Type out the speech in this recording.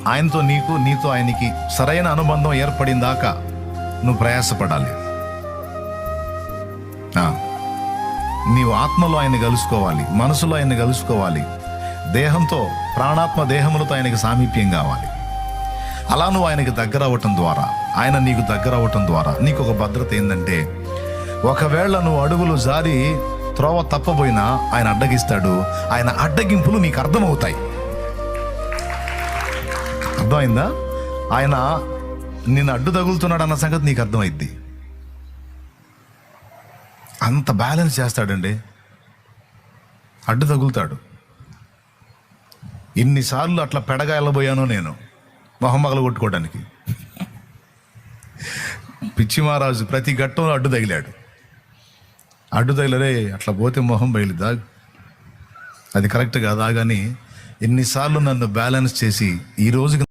ఆయనతో నీతో ఆయనకి సరైన అనుబంధం ఏర్పడిన దాకా నువ్వు ప్రయాసపడాలి. నీవు ఆత్మలో ఆయన్ని కలుసుకోవాలి, మనసులో ఆయన్ని కలుసుకోవాలి, దేహంతో ప్రాణాత్మ దేహములతో ఆయనకి సామీప్యం కావాలి. అలా నువ్వు ఆయనకి దగ్గర అవ్వటం ద్వారా, ఆయన నీకు దగ్గర అవ్వటం ద్వారా నీకు ఒక భద్రత ఏంటంటే, ఒకవేళ నువ్వు అడుగులు జారి త్రోవ తప్పబోయినా ఆయన అడ్డగిస్తాడు. ఆయన అడ్డగింపులు నీకు అర్థమవుతాయి. అర్థమైందా? ఆయన నిన్ను అడ్డు తగులుతున్నాడు అన్న సంగతి నీకు అర్థమైద్ది. అంత బ్యాలెన్స్ చేస్తాడండి. అడ్డు తగులుతాడు. ఇన్నిసార్లు అట్లా పెడగా వెళ్ళబోయానో నేను మొహమ్మగలు కొట్టుకోవడానికి. పిచ్చి మహారాజు ప్రతి ఘట్టంలో అడ్డు తగిలాడు. అడ్డు తగిలరే అట్లా పోతే మొహం బయలుదా, అది కరెక్ట్ కాదా. కానీ ఎన్నిసార్లు నన్ను బ్యాలెన్స్ చేసి ఈ రోజుకి